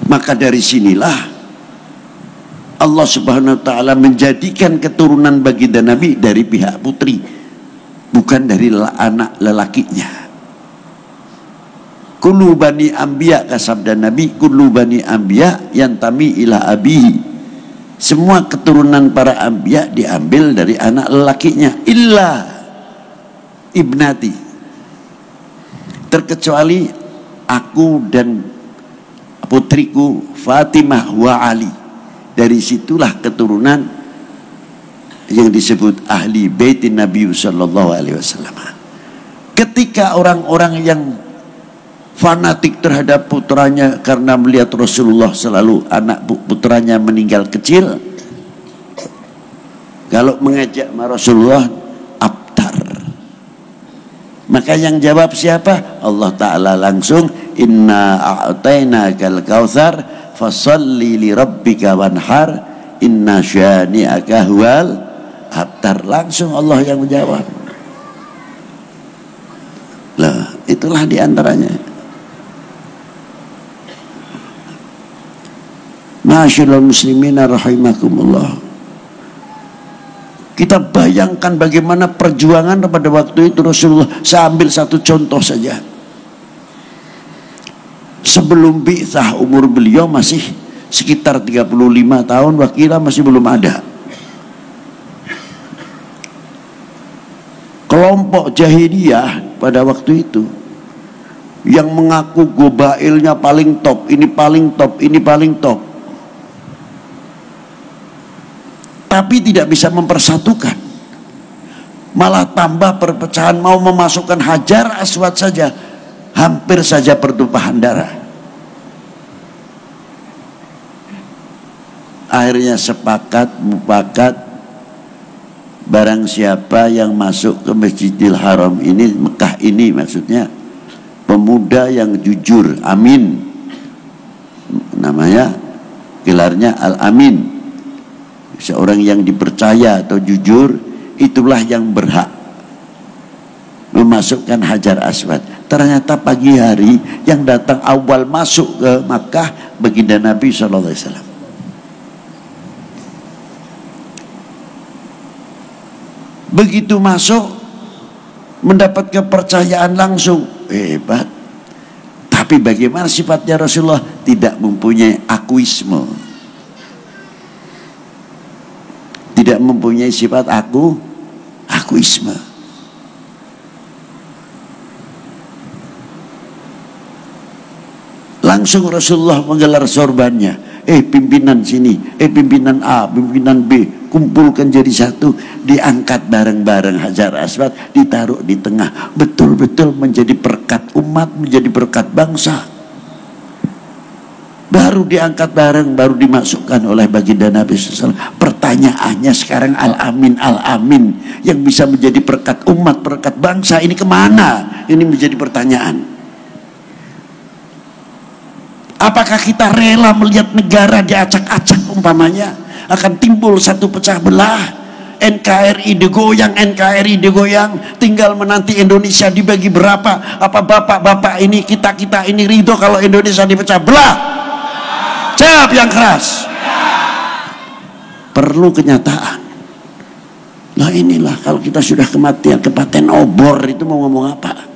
Maka dari sinilah Allah Subhanahu wa ta'ala menjadikan keturunan baginda Nabi dari pihak putri, bukan dari anak lelakinya. Kullu bani anbiya, kasabda Nabi, kullu bani anbiya yantami ila abihi. Semua keturunan para anbiya diambil dari anak lelakinya, illa ibnati, terkecuali aku dan putriku Fatimah wa Ali. Dari situlah keturunan yang disebut ahli baitin Nabi sallallahu alaihi wasallam. Ketika orang-orang yang fanatik terhadap putranya karena melihat Rasulullah selalu anak putranya meninggal kecil, kalau mengajak Rasulullah abtar, maka yang jawab siapa? Allah Ta'ala langsung, inna a'tainakal kautsar fasalli li rabbika wanhar inna syani'aka huwal abtar. Langsung Allah yang menjawab. Lah, itulah diantaranya. Ma'asyiral muslimina rahimakumullah. Kita bayangkan bagaimana perjuangan pada waktu itu Rasulullah. Saya ambil satu contoh saja. Sebelum bi'tsah umur beliau masih sekitar 35 tahun, wakila masih belum ada. Kelompok jahiliyah pada waktu itu yang mengaku gobailnya paling top, ini paling top, ini paling top, tapi tidak bisa mempersatukan, malah tambah perpecahan. Mau memasukkan Hajar Aswad saja hampir saja pertumpahan darah. Akhirnya sepakat mufakat, barang siapa yang masuk ke Masjidil Haram ini, Mekah ini maksudnya, pemuda yang jujur, amin, namanya gelarnya Al-Amin, seorang yang dipercaya atau jujur, itulah yang berhak memasukkan Hajar Aswad. Ternyata pagi hari yang datang awal masuk ke Makkah baginda Nabi SAW. Begitu masuk mendapat kepercayaan langsung, hebat. Tapi bagaimana sifatnya Rasulullah? Tidak mempunyai akuisme, tidak mempunyai sifat akuisme. Langsung Rasulullah menggelar sorbannya, pimpinan sini, pimpinan A, pimpinan B, kumpulkan jadi satu, diangkat bareng-bareng Hajar Aswad, ditaruh di tengah, betul-betul menjadi berkat umat, menjadi berkat bangsa. Baru diangkat bareng, baru dimasukkan oleh baginda Nabi SAW. Pertanyaannya sekarang, Al-Amin, Al-Amin yang bisa menjadi berkat umat, berkat bangsa, ini kemana? Ini menjadi pertanyaan. Apakah kita rela melihat negara diacak-acak umpamanya? Akan timbul satu pecah belah, NKRI digoyang, NKRI digoyang, tinggal menanti Indonesia dibagi berapa. Apa bapak-bapak ini, kita-kita ini ridho kalau Indonesia dipecah belah? Jawab yang keras. Perlu kenyataan. Nah inilah, kalau kita sudah kematian, kepaten obor, itu mau ngomong apa?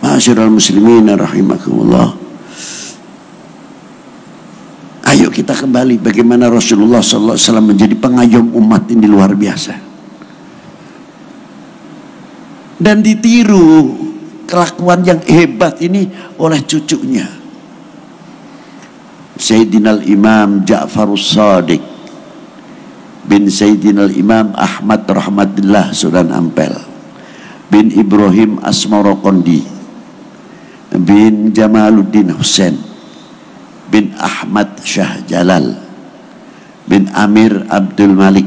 Ma'asyiral muslimin rahimakumullah. Ayo kita kembali bagaimana Rasulullah SAW menjadi pengayom umat ini, luar biasa. Dan ditiru kelakuan yang hebat ini oleh cucunya, Sayyidina Imam Ja'farus Shadiq bin Sayyidina Imam Ahmad Rahmatillah Sudan Ampel bin Ibrahim Asmarokondi bin Jamaluddin Hussein bin Ahmad Shah Jalal bin Amir Abdul Malik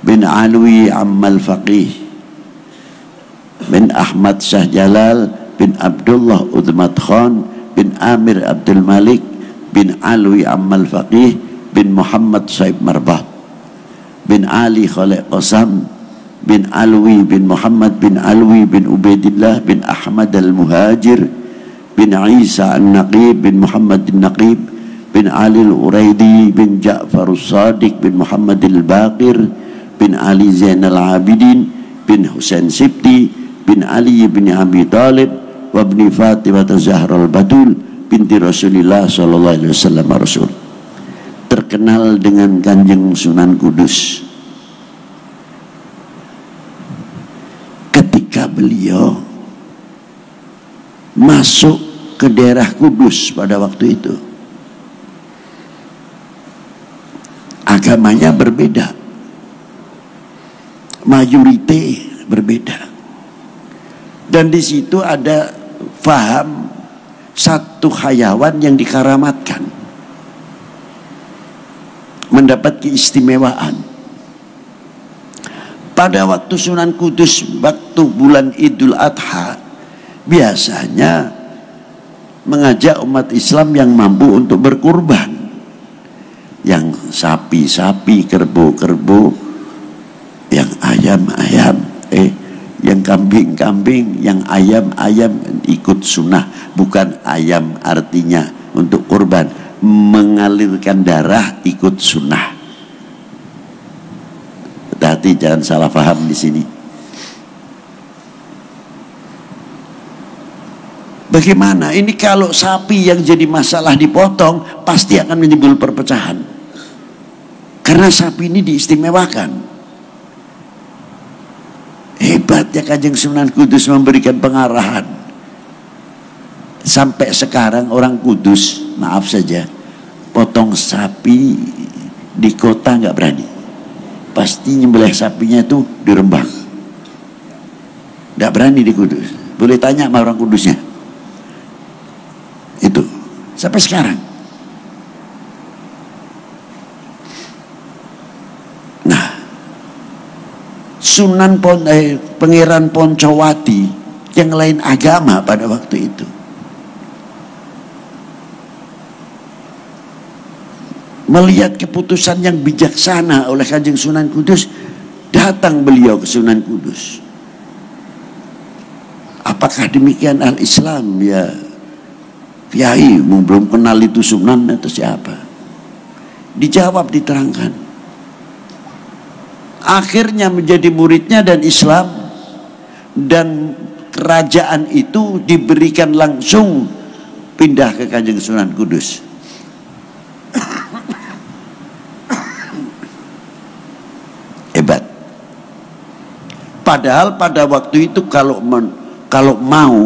bin Alwi Ammal Faqih bin Ahmad Shah Jalal bin Abdullah Udmat Khan bin Amir Abdul Malik bin Alwi Ammal Faqih bin Muhammad Saib Marbah bin Ali Khalid Qasam bin Alwi bin Muhammad bin Alwi bin Ubaidillah bin Ahmad al-Muhajir bin Isa al-Naqib bin Muhammad al-Naqib bin Ali al-Uraidi bin Ja'far al-Sadiq bin Muhammad al-Baqir bin Ali Zain al-Abidin bin Husain Sibti bin Ali bin Abi Talib wa bin Fatimah Zahra al-Batul binti Rasulullah sallallahu alaihi wasallam Rasul. Terkenal dengan Kanjeng Sunan Kudus. Ketika beliau masuk ke daerah Kudus pada waktu itu, agamanya berbeda, mayoritas berbeda, dan di situ ada faham satu hayawan yang dikaramatkan, mendapat keistimewaan. Pada waktu Sunan Kudus, waktu bulan Idul Adha, biasanya mengajak umat Islam yang mampu untuk berkurban, yang sapi-sapi, kerbau-kerbau, yang ayam-ayam, yang kambing-kambing, yang ayam-ayam ikut sunnah. Bukan ayam artinya untuk kurban, mengalirkan darah ikut sunnah. Hati-hati jangan salah paham di sini. Bagaimana ini kalau sapi yang jadi masalah dipotong, pasti akan menimbul perpecahan, karena sapi ini diistimewakan. Hebatnya Kanjeng Sunan Kudus memberikan pengarahan. Sampai sekarang orang Kudus, maaf saja, potong sapi di kota nggak berani. Pasti nyembelih sapinya itu di Rembang. Nggak berani di Kudus. Boleh tanya sama orang Kudusnya. Itu sampai sekarang. Sunan Pangeran Poncowati yang lain agama pada waktu itu, melihat keputusan yang bijaksana oleh Kanjeng Sunan Kudus, datang beliau ke Sunan Kudus. Apakah demikian al-Islam ya Kiai? Belum kenal itu Sunan atau siapa? Dijawab, diterangkan. Akhirnya menjadi muridnya dan Islam, dan kerajaan itu diberikan langsung pindah ke Kanjeng Sunan Kudus. Hebat. Padahal pada waktu itu kalau mau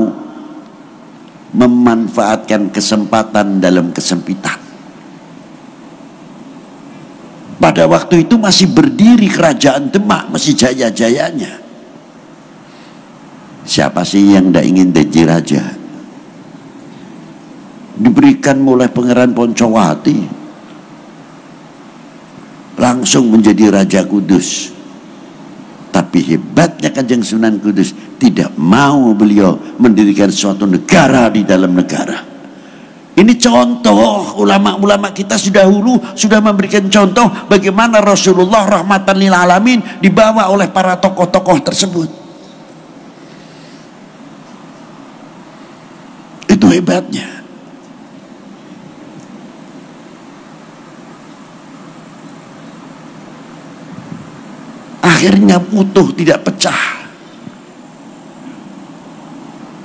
memanfaatkan kesempatan dalam kesempitan, pada waktu itu masih berdiri kerajaan Demak, masih jaya-jayanya. Siapa sih yang tidak ingin jadi raja? Diberikan oleh Pangeran Poncowati, langsung menjadi Raja Kudus. Tapi hebatnya Kanjeng Sunan Kudus, tidak mau beliau mendirikan suatu negara di dalam negara. Ini contoh, ulama-ulama kita sudah dahulu sudah memberikan contoh bagaimana Rasulullah rahmatan lil alamin dibawa oleh para tokoh-tokoh tersebut. Itu hebatnya. Akhirnya utuh, tidak pecah.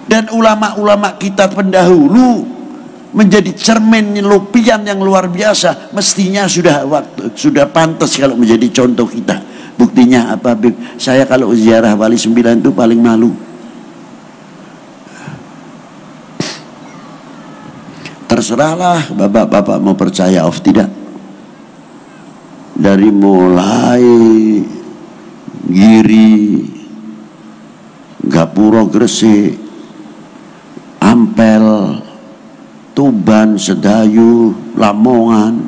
Dan ulama-ulama kita pendahulu menjadi cermin lupian yang luar biasa. Mestinya sudah pantas kalau menjadi contoh kita. Buktinya apa, Bib? Saya kalau ziarah Wali 9 itu paling malu. Terserahlah bapak-bapak mau percaya atau tidak. Dari mulai Giri, Gapuro, Gresik, Ampel, Tuban, Sedayu, Lamongan,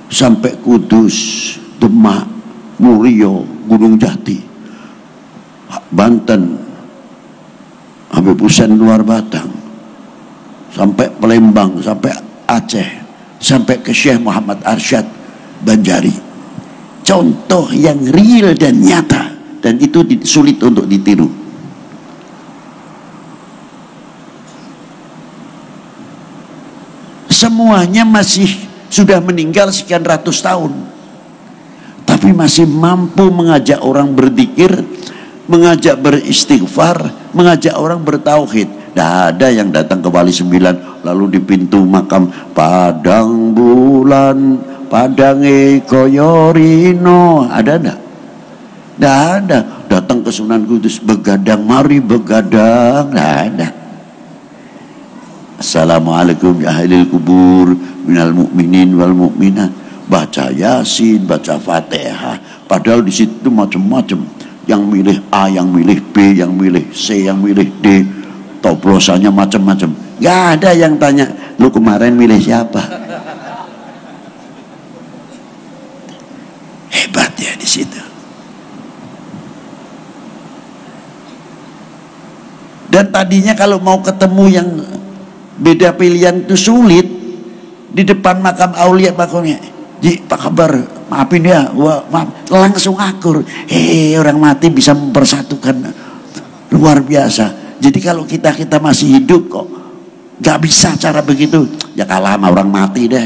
sampai Kudus, Demak, Murio, Gunung Jati, Banten, sampai Pusen Luar Batang, sampai Palembang, sampai Aceh, sampai ke Syekh Muhammad Arsyad Banjari. Contoh yang real dan nyata dan itu sulit untuk ditiru. Semuanya masih sudah meninggal sekian ratus tahun, tapi masih mampu mengajak orang berzikir, mengajak beristighfar, mengajak orang bertauhid. Tidak ada yang datang ke Wali Sembilan lalu di pintu makam padang bulan padange koyorino, ada enggak? Tidak ada. Datang ke Sunan Kudus begadang, mari begadang, tidak ada. Assalamualaikum ya ahlil kubur minal mu'minin wal mu'minat, baca Yasin, baca Fatihah. Padahal di situ macam-macam, yang milih A, yang milih B, yang milih C, yang milih D, toplosannya macam-macam. Gak ada yang tanya, lu kemarin milih siapa? Hebat ya di situ. Dan tadinya kalau mau ketemu yang beda pilihan itu sulit, di depan makam aulia makamnya, Ji, apa kabar? Maafin ya, maaf. Langsung akur. Orang mati bisa mempersatukan, luar biasa. Jadi kalau kita masih hidup kok gak bisa cara begitu, ya kalah sama orang mati deh.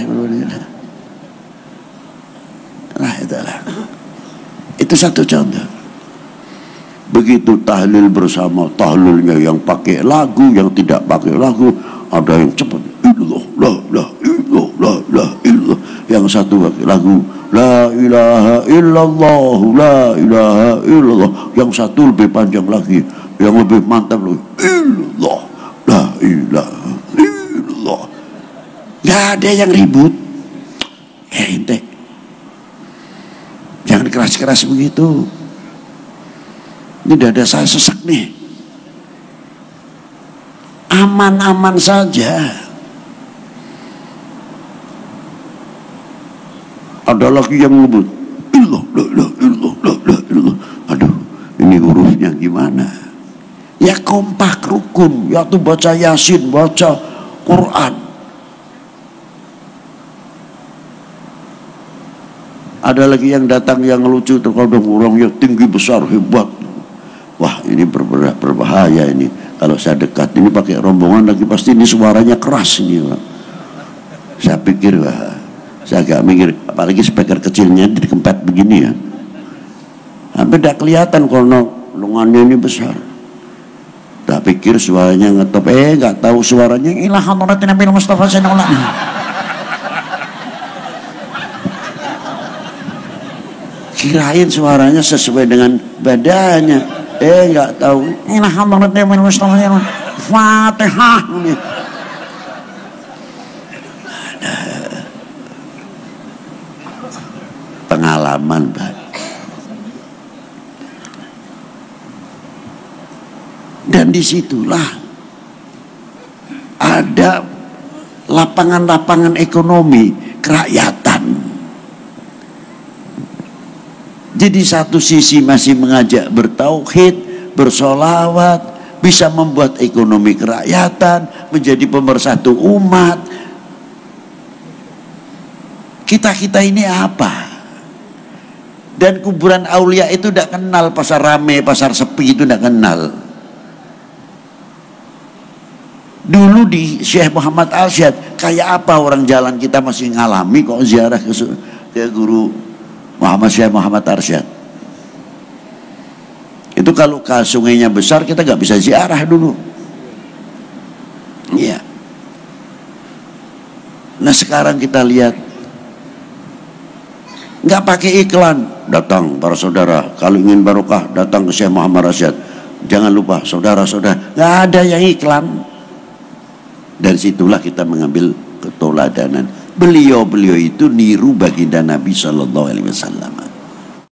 Nah itulah, itu satu contoh. Begitu tahlil bersama, tahlilnya yang pakai lagu, yang tidak pakai lagu. Ada yang cepat, illallah, la illallah, la illallah. Yang satu pakai lagu, la ilaha illallah, la ilaha illallah. Yang satu lebih panjang lagi, yang lebih mantap lagi, illallah, la ilaha illallah. Gak ada yang ribut. Ente, jangan keras-keras begitu. Ini dada saya sesak nih. Aman-aman saja. Ada lagi yang ngebut, illallah, la illallah, la illallah. Aduh, ini hurufnya gimana? Ya kompak rukun, ya tuh baca Yasin, baca Quran. Ada lagi yang datang yang lucu, terkadang orangnya tinggi besar hebat. Wah, ini berbahaya ini. Kalau saya dekat ini pakai rombongan lagi, pasti ini suaranya keras ini, Pak. Saya pikir, wah, saya agak mikir, apalagi speaker kecilnya dikempet begini ya, hampir tidak kelihatan kalau lengannya ini besar. Tak pikir suaranya ngetop, nggak tahu suaranya ilah hadratin Nabi Mustafa sallallahu alaihi wasallam. Kirain suaranya sesuai dengan badannya. Nggak tahu. Ilah hadratin Nabi Mustafa sallallahu alaihi wasallam. Fatihah. Pengalaman, Pak. Dan disitulah ada lapangan-lapangan ekonomi kerakyatan. Jadi satu sisi masih mengajak bertauhid, bersolawat, bisa membuat ekonomi kerakyatan, menjadi pemersatu umat. Kita ini apa? Dan kuburan aulia itu tidak kenal pasar rame, pasar sepi, itu tidak kenal. Dulu di Syekh Muhammad Arsyad, kayak apa orang jalan kita masih ngalami kok ziarah ke guru Syekh Muhammad Arsyad. Itu kalau ke sungainya besar kita nggak bisa ziarah dulu. Iya. Nah sekarang kita lihat, nggak pakai iklan, datang para saudara, kalau ingin barokah datang ke Syekh Muhammad Arsyad. Jangan lupa saudara-saudara, nggak ada yang iklan. Dari situlah kita mengambil ketoladanan. Beliau itu niru baginda Nabi Sallallahu Alaihi Wasallam.